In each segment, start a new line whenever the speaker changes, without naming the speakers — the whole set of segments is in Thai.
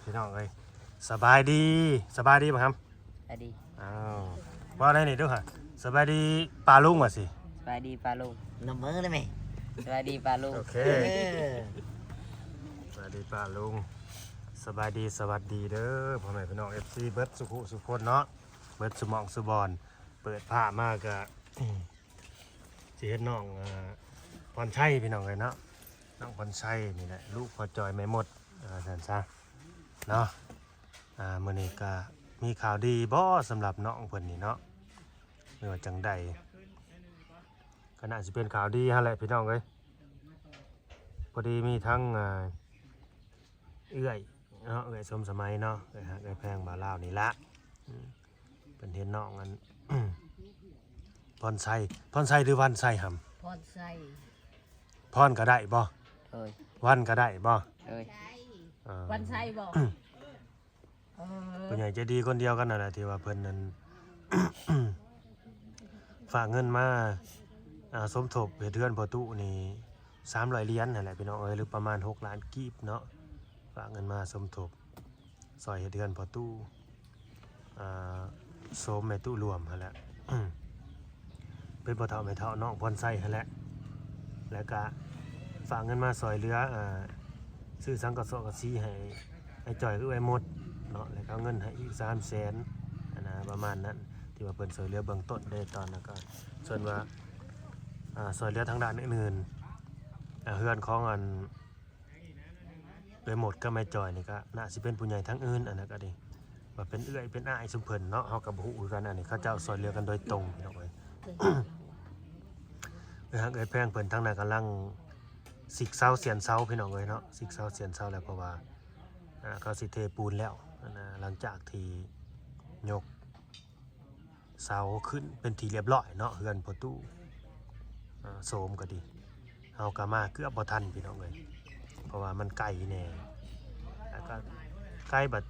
พี่น้องเอ้ยสบายดีป่ะครับ
สบายดี
ว่าได้นี่ดูค่ะสบายดีปลาลุงว่ะสิ
สบายดีปลาลุง
น้ำมือได้ไหม
สบายดีปลาลุง
โอเคสบายดีปลาลุงสบายดีสวัสดีเด้อพ่อแม่พี่น้อง FC เบิร์ดสุขุสุคนเนาะเบิร์ดสมองสุบอนเปิดผ้ามากะสิเฮ็ดน้องพรชัยพี่น้องเลยเนาะน้องพรชัยนี่แหละลูกพอจอยไม่หมดสันซะเนาะมื้อนี้ก็มีข่าวดีบ่สำหรับน้องเพิ่นนี่เนาะไม่ว่าจังใดก็น่าสิเป็นข่าวดีฮะแหละพี่น้องเอ้ยพอดีมีทั้งเอื้อยเนาะเอื้อยสมสมัยเนาะเอื้อยแพงบ่าวลาวนี่ละเป็นเห็นน้องอัน พรชัยหรือวันชัยหำ
พรไส้
พรก็ได้บ่วันก็ได้บ่
วันไส้บ่
ผู้ใหญ่ใจดีคนเดียวกันนั่นแหละที่ว่าเพิ่นนั้น ฝากเงินมาสมทบเฮ็ดเรือนพอตู้นี่300เหรียญนั่นแหละพี่น้องเอ้ยหรือประมาณ6ล้านกีบเนาะฝากเงินมาสมทบซอยเฮ็ดเรือนพอตู้โสมแม่ตู้รวมหั่นแหละ เป็นพ่อเฒ่าแม่เฒ่าน้องพรไส้หั่นแหละแล้วก็ฝากเงินมาซอยเหลือซื้อสังกะสอกะสีให้จ่อยคือไว้หมดเนาะแล้วก็เงินให้อีก300,000นะประมาณนั้นที่ว่าเพิ่นซอยเหลือเบื้องต้นได้ตอนนั้นก็ส่วนว่าซอยเหลือทางด้านอื่นๆเฮือนของอันไปหมดก็ไม่จ่อยนี่ก็น่าสิเป็นผู้ใหญ่ทั้งอื่นอันนั้นก็ดีว่าเป็นเอื้อยเป็นอ้ายซุมเพิ่นเนาะเฮาก็บ่ฮู้คือกันอันนี้เขาเจ้าซอยเหลือกันโดยตรงพี่น้องเอ้ย เอ้ยแพงเพิ่นทั้งนั้นกำลังสิกเซาเสียนเซาพี่น้องเอ้ยเนาะสิกเซาเสียนเซาแล้วเพราะว่าเขาสิเทปูนแล้วนะหลังจากที่ยกเสาขึ้นเป็นที่เรียบร้อยเนาะเฮือนพอตู้โสมก็ดีเฮาก็มาเกือบบ่ทันพี่น้องเอ้ยเพราะว่ามันไกลแน่แล้วก็ไกลบัด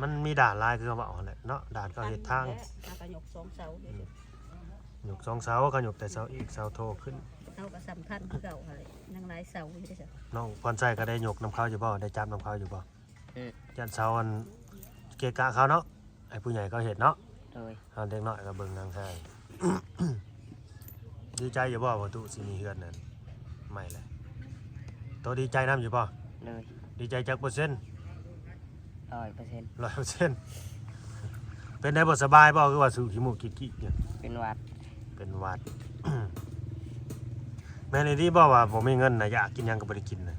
มันมีด่านลายคือว่าเอาแหละเนาะด่านก็เฮ็ดทาง
ก็ยก2เสาเด้
ยก2เสาก็ยกแต่เสาอีกเสาโทขึ้น
เสาก็สำคัญคือเก่าหั่นแหละยังหลายเสาอยู่เด้อจ้ะ
น้องพรไส้ก็ได้ยกน้ำเขาอยู่บ่ได้จับน้ำเขาอยู่บ่ยันเสาอันเกะกะเขาเนาะไอ้ผู้ใหญ่ก็เห็นเนาะเอาเด็กน้อยก็เบิ่งนางให้ ดีใจอยู่บ่ว่าตุสิมีเฮือนนั่นไม่เลยโตดีใจนำอยู่บ่ดีใจจักเปอร์เซ็นต์100% เป็นได้บ่สบายบ่คือว่าสูขี้มูกกิ๊กๆเนี่ย
เป็นหวัด
แม่นดีบ่ว่าบ่มีเงินน่ะอยากกินหยังก็บ่ได้กินน่ะ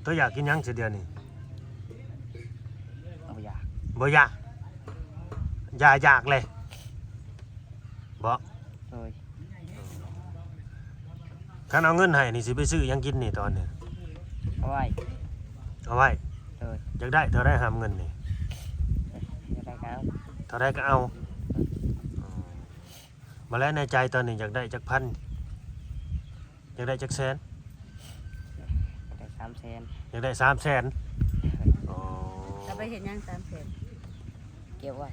ตัวอยากกินหยังเสียเดือนนี้บ่อยากอยากเลยบ่คันเอาเงินให้นี่สิไปซื้อหยังกินนี่ตอนนี้
เอาไว้
อยากได้เท่าได้หามเงินนี่เท่าได้ก็เอามาแล้วในใจตอนนี้อยากได้จักพันอยากได้จักแสนอยากได้300,000
อ๋อจะไปเห็นยัง
300,000เก็บไว้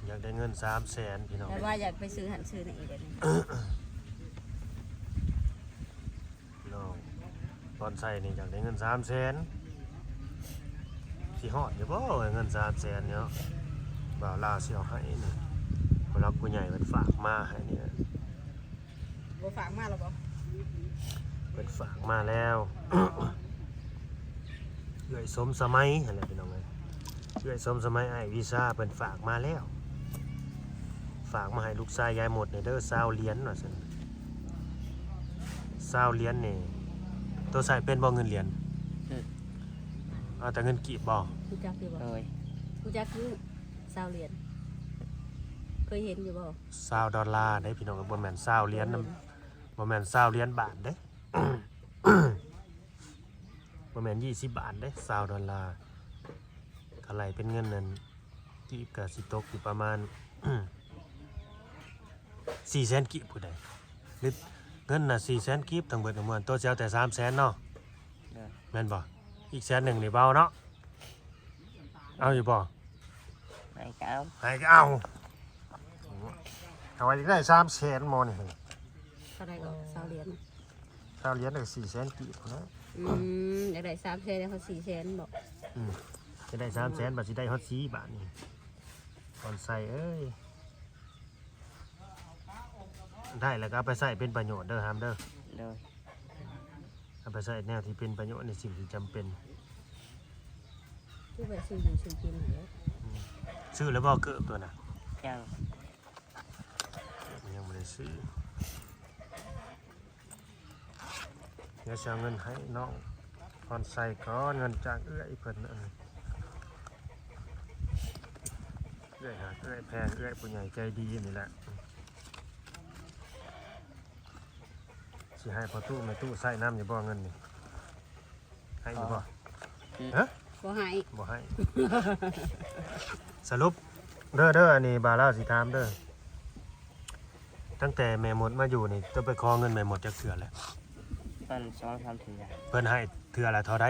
อยากได้เงิน300,000พี่น้อง
แต่ว่าอยากไปซื้อหันซื้อในอีกเดี๋ยวนี้
น้องตอนใส่นี่อยากได้เงิน300,000สิฮอดอยู่บ่เงิน300,000เนาะบ่าวลาวสิเอาให้นี่ผู้รักผู้ใหญ่เพิ่นฝากมาให้นี่
บ่ฝากมาแล้วบ่
เพิ่นฝากมาแล้วเอื้อยสมสมัยนั่นแหละพี่น้องเอ้ยเอื้อยสมสมัยอ้ายวีซ่าเพิ่นฝากมาแล้วฝากมาให้ลูกชายยายหมดนี่เด้อ20เหรียญว่าซั่น20เหรียญนี่ตัวใส่เป็นบ่เงินเหรียญเอาแต่เงินกีบบ่
รู้จักอยู่บ่รู้จักคือ20เหรียญเคยเห็นอยู่บ่
$20ได้พี่น้องบ่แม่น20เหรียญบ่แม่น20เหรียญบาทเด้ บ่แม่น20บาทเด้$20ถ้าไหลเป็นเงินนั้นกีบก็สิตกอยู่ประมาณ400,000กีบผู้ใดหรือเงินน่ะ400,000กีบทั้งเบิดทั้งมวลตัวสิเอาแต่300,000เนาะแม่นบ่อีก100,000นี่เบาเนาะเอาอยู่บ่
ให้ก็
เอาเอาไว้ได้300,000หมดนี่
เท่าใดก็20เหรียญ
ซาวเหรียญได้400,000กีบพุ่นนะ
อยากได้300,000แล้วเขา400,000บอก
จะได้300,000บาทสิได้ฮอด4บาทนี่ตอนใส่เอ้ยได้แล้วก็เอาไปใส่เป็นประโยชน์เด้อฮามเด้อ
โดย
เอาไปใส่แนวที่เป็นประโยชน์ในสิ่งที่จำเป็น
คือแบบซื้ออยู่ซื้อกินเหรอ
ซื้อแล้วบ่เกิบตัวน่ะ
ยัง
ยังไม่ได้ซื้อเดี๋ยวจะเอาเงินให้น้องตอนใส่ก่อนเงินจากเอื้อยเพิ่นน่ะเอื้อยหาเอื้อยแพงเอื้อยผู้ใหญ่ใจดีนี่แหละสิให้พอตู้แม่ตู้ใส่น้ำอยู่บ่เงินนี่ให้อยู่บ่ฮะ
บ่ให้
บ่ให้ สรุปเด้ออันนี้บาร่าสิถามเด้อตั้งแต่แม่หมดมาอยู่นี่ต้องไปขอเงินแม่หมดจักเทื่อแล้ว
มัน2-3เถื่อ
เพิ่นให้เทื่อละเท่าใด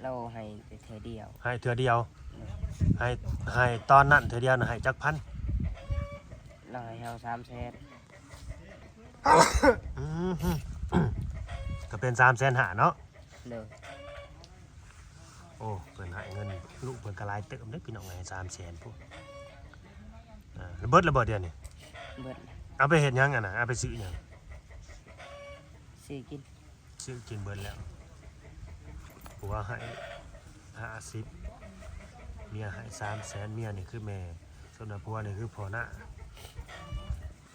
เราให้ไปเถื่อเดียว
ให้เทื่อเดียวให้ตอนนั้นเทื่อเดียวน่ะให้จักพัน
เราให้เรา300,000
อือฮึก็เป็น350,000เนาะ
เลย
โอ้เพิ่นให้เงินลูกเพิ่นก็หลายเติมเด้อพี่น้องให้300,000พุ่นแล้วเบิดแล้วบ่เดี๋ยวนี้
เบิด
เอาไปเฮ็ดหยังอ่ะน่ะเอาไปซื้อหยัง
ซื้อกิน
ซื้อกินเบิดแล้วผัวให้50เมียให้300,000เมียนี่คือแม่ส่วนว่าผัวนี่คือพ่อหน้า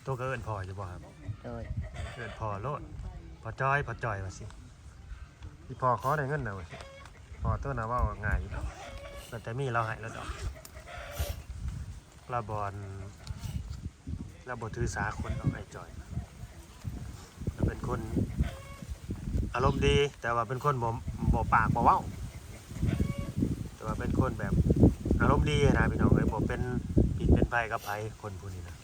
ตัวก็เอิ้นพ่ออยู่บ่ครับ
โดย
เอิ้นพ่อโลดพ่อจ้อยว่าสิพี่พ่อขอได้เงินน่ะว่าสิพ่อตัวน่ะเว้าง่ายอยู่ดอกแต่มีเราให้แล้วดอกเราบ่ถือสาคนดอกไอ้จ้อยเราเป็นคนอารมณ์ดีแต่ว่าเป็นคนบ่ปากบ่เว้าแต่ว่าเป็นคนแบบอารมณ์ดีนะพี่น้องเอ้ยบ่เป็นผิดเป็นภัยกับไผคนผู้นี้นะ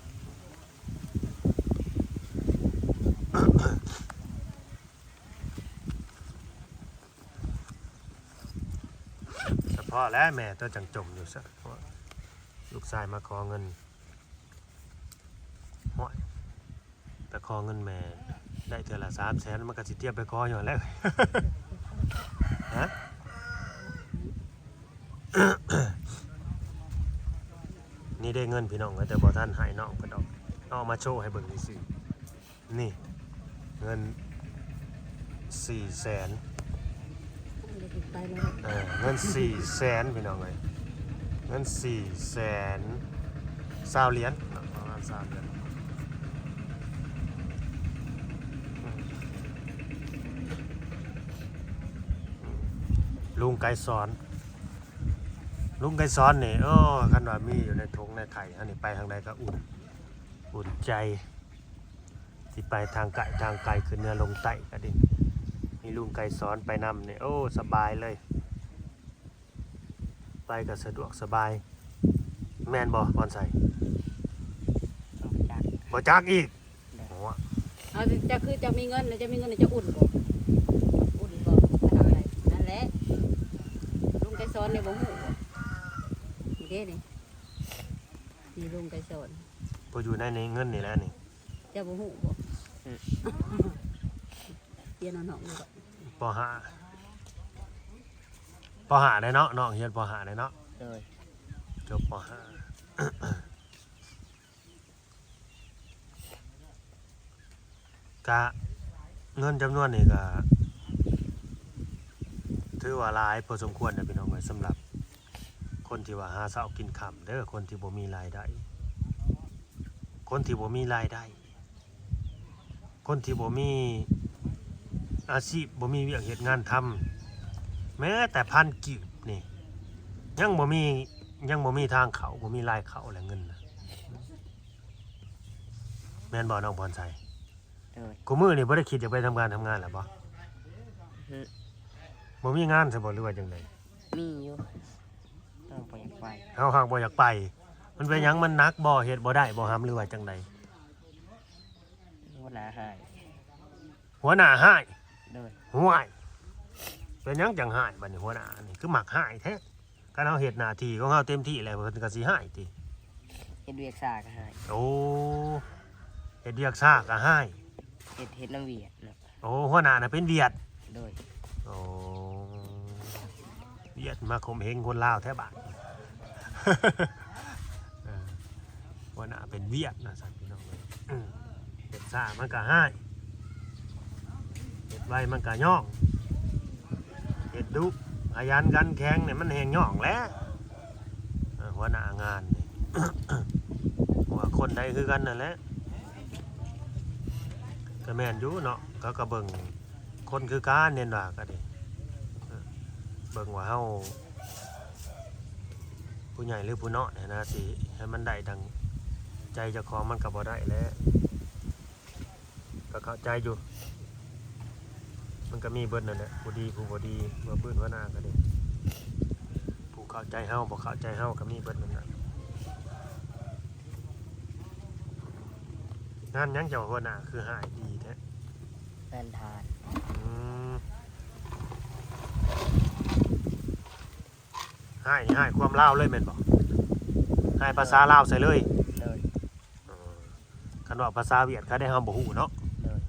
เฉพาะแล้วแม่ตัวจังจมอยู่ซะเพราะลูกชายมาขอเงินห้อยแต่ขอเงินแม่ได้เทื่อละ300,000มันก็สิเตรียมไปขออยู่แล้ว ฮะ นี่ได้เงินพี่น้องแต่บ่ทันให้น้องเพิ่นดอกเอามาโชว์ให้เบิ่งซื่อๆนี่เงิน400,000
เดี๋ยวติดไปแล้ว
เงิน400,000พี่น้องเอ้ยเงิน400,000 20เหรียญเนาะประมาณ20เหรียญลุงไก่สอนนี่คันว่ามีอยู่ในถุงในไข่อันนี้ไปทางใดก็อุ่นใจที่ไปทางไกลขึ้นเหนือลงใต้ก็ดิมีลุงไก่สอนไปนำนี่สบายเลยไปก็สะดวกสบายแม่นบ่บอนใส่
ต้องจัก
บ่จักอีกโอ้
เอาจะคือจะมีเงินแล้วจะมีเงินแล้วจะอุ่นบ่อะไรนั่นแหละลุงไก่สอนเนี่ยบ่ฮู้บ่นี่เด้นี่ลุงไก่สอน
บ่อยู่ในเงินนี่แหละนี่
เจ้าบ่ฮู้บ่เรียนเอาน้องอยู่บ่
ป.5ได้เนาะน้องเรียนป.5ได้เนาะ
โดย
จบป.5 กะเงินจำนวนนี่ก็ถือว่าหลายพอสมควรนะพี่น้องเอ้ยสำหรับคนที่ว่าหาเช้ากินค่ำเด้อคนที่บ่มีรายได้คนที่บ่มีรายได้คนที่บ่มีอาชีพบ่มีเวียกเฮ็ดงานทำแม้แต่พันกีบนี่ยังบ่มีทางเขาบ่มีรายเขาและเงินนะแม่นบ่น้องพรชัย
โดย
กูมื้อนี่บ่ได้คิดจะไปทำงานแล้วบ่
อืม
บ่มีงานซะบ่หรือว่าจังได๋
มีอยู่ต้องไปอยากไป
เฮาหากบ่อยากไป มันเป็นหยังมันหนักบ่เฮ็ดบ่ได้บ่หำหรือว่าจังได๋
หัวหน้าหาย
หัวหน้าห้าย
โดย
ห่วยเป็นหยังจังห้ายบัดนี้หัวหน้านี่คือมักห้ายแท้การเฮาเฮ็ดหน้าที่ของเฮาเต็มที่แล้วเพิ่นก็สิห้ายติ
เฮ็ดเวียกซ่าก็หาย
โอ้เฮ็ดเรียกซ่าก็ห้าย
เฮ็ดน้ำเวียดเนาะ
โอ้หัวหน้าน่ะเป็นเวียด
โดย
โอ้เวียดมาข่มเหงคนลาวแท้บาด เออหัวหน้าเป็นเวียดนะสันพี่น้องเลยเห็ดซ่ามันก็ให้เห็ดไวมันก็ย่องเห็ดดุพยันกันแข็งเนี่ยมันแหงย่องแล้วหัวหน้างานนี่ หัวคนใดคือกันนั่นแหละก็แม่นอยู่เนาะก็กระเบิงคนคือการเน้นว่าก็ดิเบิ่งว่าเฮาผู้ใหญ่หรือผู้น้อยนะสิให้มันได้ดังใจเจ้าของมันก็บ่ได้แล้วก็เข้าใจอยู่มันก็มีเบิดนั่นแหละผู้ดีผู้บ่ดีบ่พื้นว่าหน้าก็ดิผู้เข้าใจเฮาบ่เข้าใจเฮาก็มีเบิดนั่นน่ะงานหยังเจ้าหัวหน้าคือหายดีแท้
แฟนทาน
อืมให้ความลาวเลยแม่นบ่ให้ภาษาลาวใส่เลย
โดย
คันว่าภาษาเวียดเขาได้เฮาบ่ฮู้เนาะ
โดย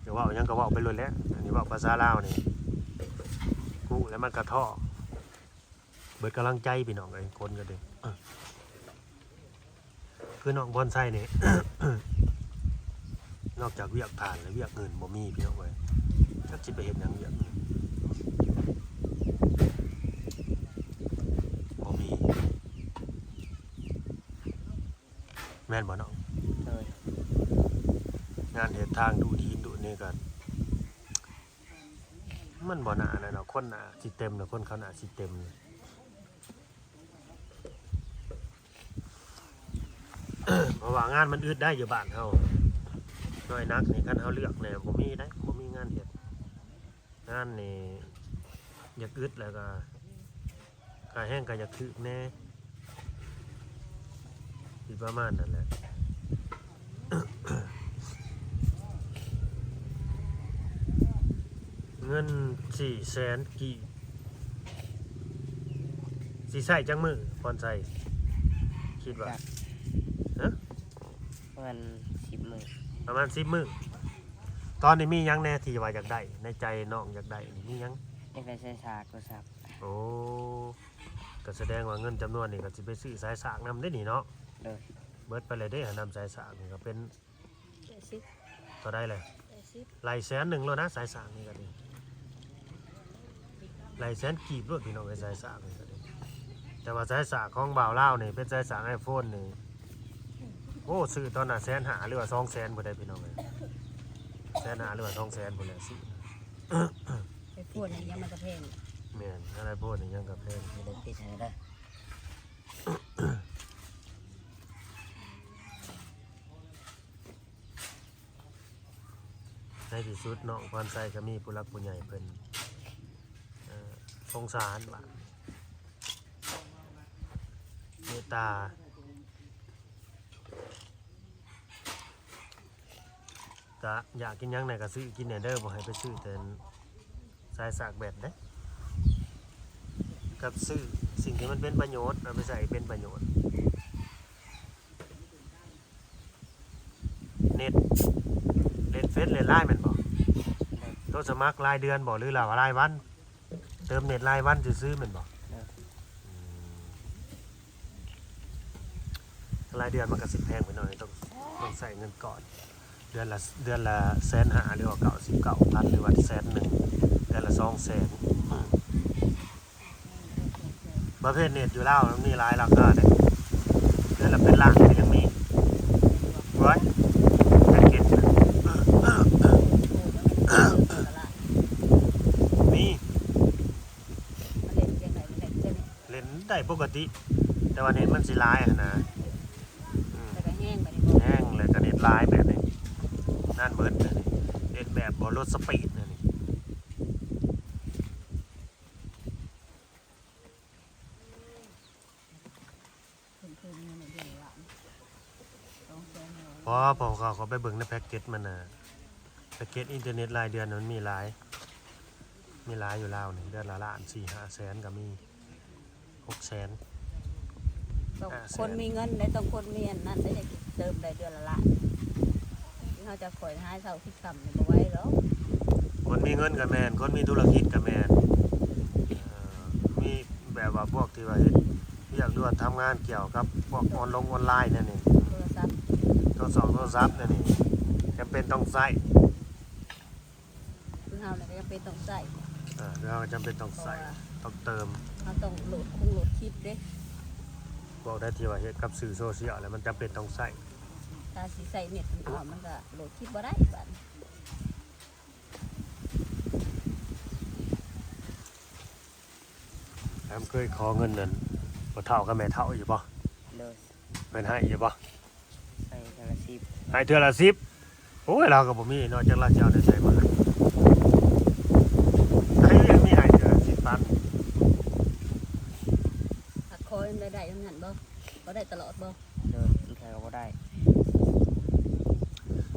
เดี๋ยวเว้าหยังก็เว้าไปเลยแหล้วอันนี้เว้าภาษาลาวนี่ฮู้แล้วมันก็ท้อเบิดกำลังใจพี่น้องเอ้ยคนก็เด้คือน้องบอนไซนี่ นอกจากเวียกผ่านแล้วเวียกเงินบ่มีพี่น้องเอ้ยจักสิไปเฮ็ดหยังเวียกเงินบ่มีแม่นบ่น้อง
โดย
งานเฮ็ดทางดูดีดูนี่ก็มันบ่น่านะเนาะคนน่ะสิเต็มเนาะคนเขาน่ะสิเต็มเลย เพราะว่างานมันอึดได้อยู่บ้านเฮาน้อยนักนี่คันเฮาเลือกแน่บ่มีได้บ่มีงานเฮ็ดงานนี่อยากอึดแล้วก็ค่าแห้งก็อยากถึกแน่สิประมาณนั้นแหละ เงิน400,000กี่สิใช้จังมื้อพรใช้คิดว่าฮะ
ประมาณ10 มื้อ
ประมาณ10 มื้อตอนนี้มีหยังแน่ที่ว่าอยากได้ในใจน้องอยากได้นี่มีหยัง
อยากได้ใช้ฉากโทรศัพท์
โอ้ก็แสดงว่าเงินจำนวนนี้ก็สิไปซื้อสายสากนำได้นี่เนาะ
โดย
เบิดไปเลยได้หานำสายสากนี่ก็เป็น
80
ต่อได้เลย
80
หลาย100,000แล้วนะสายสากนี่ก็ดีหลายแสนกีบด้วยพี่น้องไอ้สายสากนี่ก็ดีแต่ว่าสายสากของบ่าวลาวนี่เป็นสายสาก iPhone นี่โอ้ซื้อตอนน่ะ150,000หรือว่า200,000บ่ได้พี่น้องเอ้ย150,000หรือว่า200,000บ่แหละซื้อ
ไปพูดอย่างยังมันก็แพง
แม่นอะไรพวกนี้ยังกับแพง
ไม่ได้ปิดให้ได้
ในที่สุดน้องพรไซก็มีผู้รักผู้ใหญ่เพิ่นสงสารว่าเมตตาก็อยากกินหยังไหนก็ซื้อกินเนี่ยเด้อบ่ให้ไปซื้อแต่สายสากแบตเด้กับซื้อสิ่งที่มันเป็นประโยชน์เอาไปใส่เป็นประโยชน์เน็ตเล่นเฟซเล่นไลน์แม่นบ่โทรสมัครรายเดือนบ่หรือว่ารายวันเติมเน็ตรายวันซื้อๆแม่นบ่รายเดือนมันก็สิแพงไปหน่อยต้องใส่เงินก่อนเดือนละ150,000หรือว่า99,000หรือว่า100,000เดือนละ200,000ประเภทเน็ตอยู่แล้วมันมีหลายราคาเด้เดือนละเป็นล้านก็ยังมีไว้แพ็กเกจนะมี
มันเล่นจังได๋มันเล่นจังได๋
เล่นได้ปกติ แต่ว่าเน็ตมันสิหลายอะนะ
แล้วก็แห้งไปนี่บ่
แห้งเลยก็เน็ตหลายแบบนี้นั่นเบิดเลยเน็ตแบบบ่ลดสปีดนะนี่พอเขาไปเบิ่งในแพ็กเกจมันน่ะแพ็กเกจอินเทอร์เน็ตรายเดือนมันมีหลายอยู่แล้วนี่เดือนละล้าน4-5 แสนก็มี600,000
ต้องคนมีเงินได้ต้องคนมีอันนั้นได้จะเติมได้เดือนละล้านที่เขาจะข่อยหาเช้าที่ค่ำนี่บ่ไหวหรอก
มีเงินกับแมนคนมีธุรกิจกับแมนมีแบบว่าพวกที่ว่าเฮ็ดอยากดูว่าทำงานเกี่ยวกับพวกออนไลน์นั่นนี่
โทรศัพท์
โทรศัพท์นั่นนี่จำเป็นต้องใช้
คือเฮาเนี่ยก็ยังเป็นต้องใส่
เราจำเป็นต้องใช้ต้องเติม
เฮาต้องโหลดคลิปเด้
บอกได้ที่ว่าเฮ็ดกับสื่อโซเชียลแล้วมันจำเป็นต้องใช้
ถ้าสิใส่เน็ตมันก็โหลดคลิปบ่ได้บัด
แอมเคยขอเงินนั่นบ่เท่ากับแม่เท่าอยู่บ่
เลย
เป็นให้อยู่บ่
ให้ทางละสิบ
ให้เทื่อละ10โอ้ยเราก็บ่มีนอกจากเราจะเอาได้ใช้มาให้ยังมีให้เทื่อละ10ตัน
ถ้าคอยมันได้ยังงั้นบ่ได้ตลอดบ่
เลยมันแค่ก็บ่ได้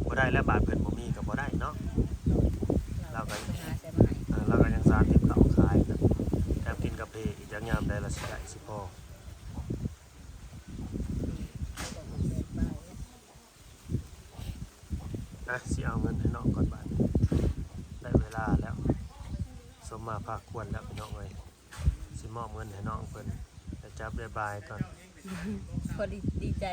บ่ได้แล้วบาทเพิ่นบ่มีก็บ่ได้เนาะ
เราก็หาใส่มาให้
เราก็ยังสาธิตเก่าขายกันแถมกินกาแฟอีกอย่างยามได้ละสิได้สิพอ
ต้องเอาเงินไป
สิเอาเงินให้น้องก่อนบาทได้เวลาแล้วสมมาภาคควรแล้วพี่น้องเอ้ยสิมอบเงินให้น้องเพิ่นจะจับได้บายก่อน
พอดีใจ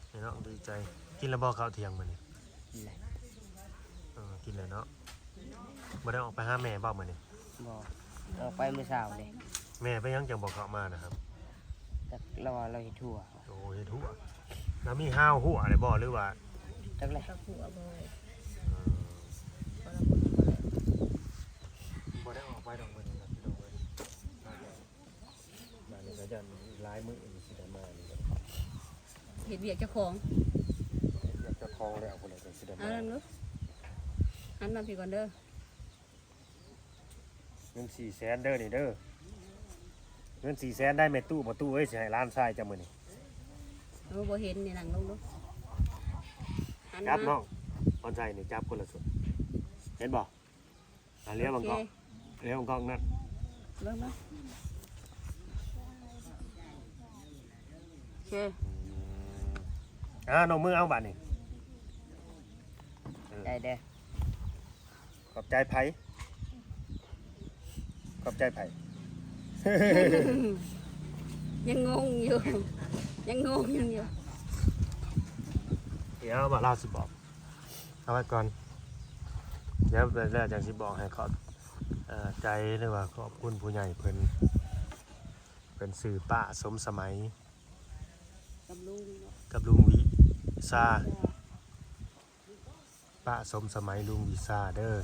ให้น้องดีใจกินแล้วบ่ข้าวเที่ยงมื้อนี้
นี่แหละ
กินแล้วเนาะบ่ได้ออกไปหาแม่บ่มื้อนี้
บ่ออกไปมื้อเช้าเลย
แม่ไปยังจังบ่เข้ามานะครับ
แต่เราว่าเราเฮ็ดทั่ว
โอ้เฮ็ดหัวแล้วมีห้าวหัวอะไรบ่หรือว่า
จักเลย
กับผัวบ่พอเราคนบ่ได้
บ่ได้ออกไปดอกมื้อนี้ครับพี่น้องเอ้ยมานี่ก็ยันหลายมื้อนี่สิได้มานี่ก็
เฮ็ดเวียกเจ้าของ
อยากจะคลองแล้วพุ่นน่ะก็สิได้
เอา
มา
นั่นลูกหันมาพี่ก่อนเด้อ
เงิน400,000เด้อนี่เด้อเงิน400,000ได้แม่ตู้บ่ตู้เอ้ยสิให้ล้านทรายจังมื้อนี้
เราบ่เห็นนี่นั่งลงลูกหัน
จั
มา
บน้องออนไซนี่จับคนละส่วนเห็นบ่เลี้ยวบังกอกเลี้ยวบังกอกนั่น
เบิ่งมาโอเค
น้องมือเอาบัดนี่
ได้เด้อ
ขอบใจไผขอบใจไผ
ยังงงอยู่ยังงงอยู่
เดี๋ยวมาเล่าสิบอกเอาไว้ก่อนเดี๋ยวแล้วจังสิบอกให้ขอบใจหรือว่าขอบคุณผู้ใหญ่เพิ่นเป็นสื่อป้าสมสมัย
กับลุงเนาะ
กับลุงวิซาป้าสมสมัยลุงวิซาเด้อ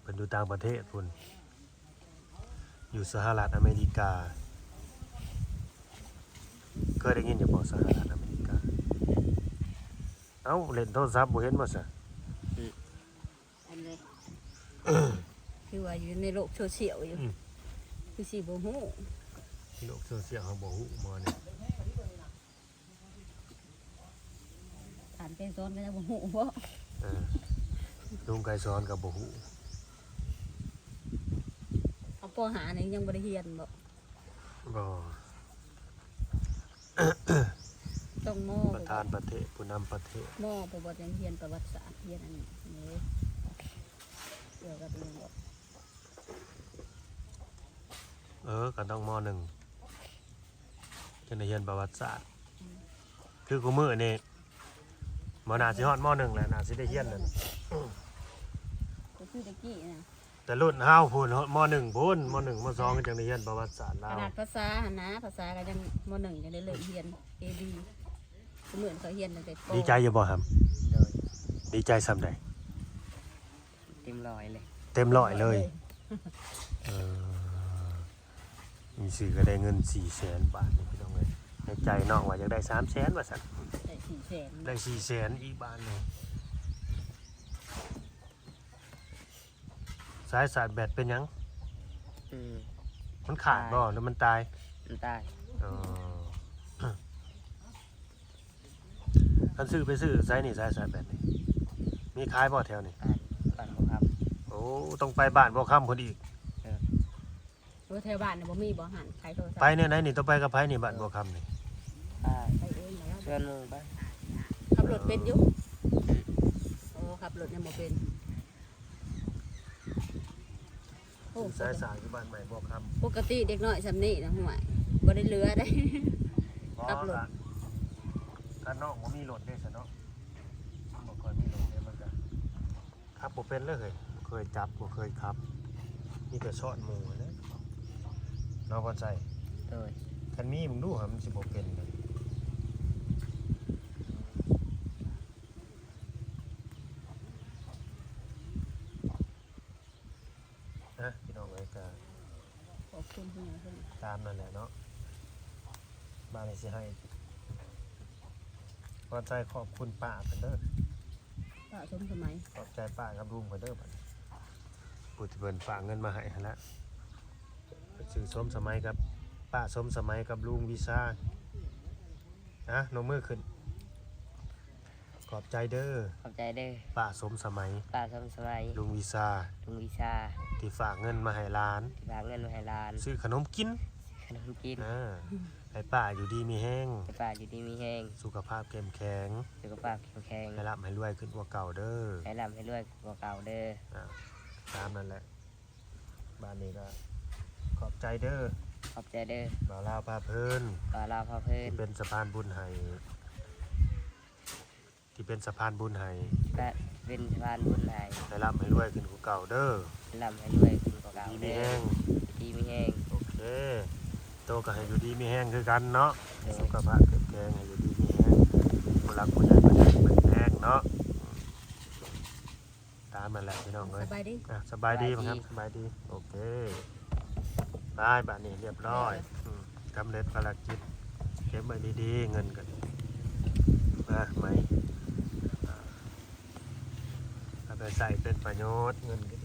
เป็นอยู่ต่างประเทศพุ่นอยู่สหรัฐอเมริกาเคยได้ยินอยู่บ่สหรัฐอเมริกาเอ้าเล่นโทรศัพท์บ่เห็นบ่ซะ
อันนี้คือว่าอยู่ในโลกโซเชียลอยู่คือสิบ่ฮู้
โลกโซเชียลเฮาบ่ฮู้บ่เนี่ย
อ่านเป็นซ้อนก็ยังบ่ฮู้บ่
ลุงไกรสอนก็บ่ฮู้
เอาปหานี่ยังบ่ได้เรียนบ่
บ่
ต้องม
ประธานประเทศผู้นำประเทศ
มประวัติยังเรียนประวัติศาสตร์เรียนอันนี้เกี่ยวกับเรื่องบ่
ก็ต้องม .1 จะได้เรียนประวัติศาสตร์คือกูมื้อนี่บ่น่าสิฮอดม .1 แล้วน่าสิได้เรียนนั่น
ก็คือตะกี้นะ
แต่รุ่นเฮาพูนม .1 พูนม .1 ม .2 ก็จังได้เรียนประวัติศาสตร์
ข
ลาว
นาดภาษาหั่นนะภาษาก็ยังม .1 ยังได้เริ่มเรียน A B เหมือนเขาเรียนตั้งแต่ป
ดีใจอยู่บ่ครับ
โดย
ดีใจส่ำใด
เต็มร้อยเลย
เต็มร้อยเลยมีสื่อก็ได้เงิน 400,000 บาทนี่พี่น้องเอ้ยในใจน้องว่าอยากได้300,000ว่าซั่น
ได้400,000
ได้400,000อีกบาทหนึงสายสาดแบตเป็นหยัง มันขาดบ่หรือมันตาย
มันตาย
คันซื้อไปซื้อสายนี่สายสาดแบตนี่มีขายบ่แถวนี่
ปั่นบ่ครับ
โอ้ต้องไปบ้านบ่ค่ำพุ่นอีก
รถแถวบ้านเนี่ยบ่มีบ่หันขายโทรศัพท์
ไปเนี่ยไหนนี่ต้องไปกับไผนี่บ้านบ่ค่ำนี่
ป้า
ไปเองแล้ว
ชวนหมู่ไป
ขับรถเป็นอยู่โอ้ขับรถยังบ่เป็นโอ้
สายสายที่บ้านใหม่บอกคำ
ปกติเด็กน้อยสำนี่นะห่วยบ่ได้เหลือได้
ขับรถการนอกมันมีรถด้วยซะเนาะบ่ค่อยมีรถเนี่ยมันก็ขับบ่เป็นเลยบ่เคยจับบ่เคยขับมีแต่ซ่อนหมู่นะเนาะพอใจ
โดย
คันมีมึงดูหามันสิบ่เป็นเลยนะพี่น้องเอ้ยก็
ขอบคุณผู้ใหญ่เพิ่น
ตามนั่นแหละเนาะบ้านนี้สิให้พอใจขอบคุณป้าเพิ่นเด้อ
ป้าสมสมัย
ขอบใจป้ากับลุงเพิ่นเด้อบัดนี้ผู้ที่เพิ่นฝากเงินมาให้หั่นละชื่อสมสมัยกับป้าสมสมัยกับลุงวิชานะนมมือขึ้นขอบใจเด้อ
ขอบใจเด้อ
ป้าสมสมัย
ป้าสมสมัย
ลุงวิชา
ลุงวิชา
ที่ฝากเงินมาให้ร้าน
ที่ฝากเงินมาให้หลาน
ซื้อขนมกิน
ขนมกิน
ให้ป้าอยู่ดีมีแห้ง
ให้ป้าอยู่ดีมีแห้ง
สุขภาพเข้มแข็ง
สุขภาพแข็งแรง
ให้ร่ำให้รวยขึ้นกว่าเก่าเด้อ
ให้ร่ำให้รวยกว่าเก่าเด้อ
ตามนั่นแหละบ้านนี้ก็ขอบใจเด้อ
ขอบใจเด้อ
บ่าวลาวพาเพิ่น
ป้าลาพาเพิ่น
ที่เป็นสะพานบุญให้ที่เป็นสะพานบุญให้
และเป็นสะพานบุญให้
ให้ร่ำให้รวยขึ้นกว่าเก่าเด้อ
ให้ร่ำให้รวยกว่าเก่า
ดีมี
เด้อ
แห้ง
ดีมีแห้ง
โอเคโตก็ให้อยู่ดีมีแห้งคือกันเนาะ
เด้อ
สุขภาพเข้มแข็งให้อยู่ดีมีแห้งผู้รักผู้ใหญ่เป็นแห้งเนาะตามนั่นแหละพี่น้องเอ้
ส
ย
บายดี
สบายดีมั้งครับสบายดีโอเคบายบ้านนี้เรียบร้อยสำเร็จภารกิจเก็บไว้ดีๆเงินกันมาไหมเอาไปใส่เป็นประโยชน์เงินกัน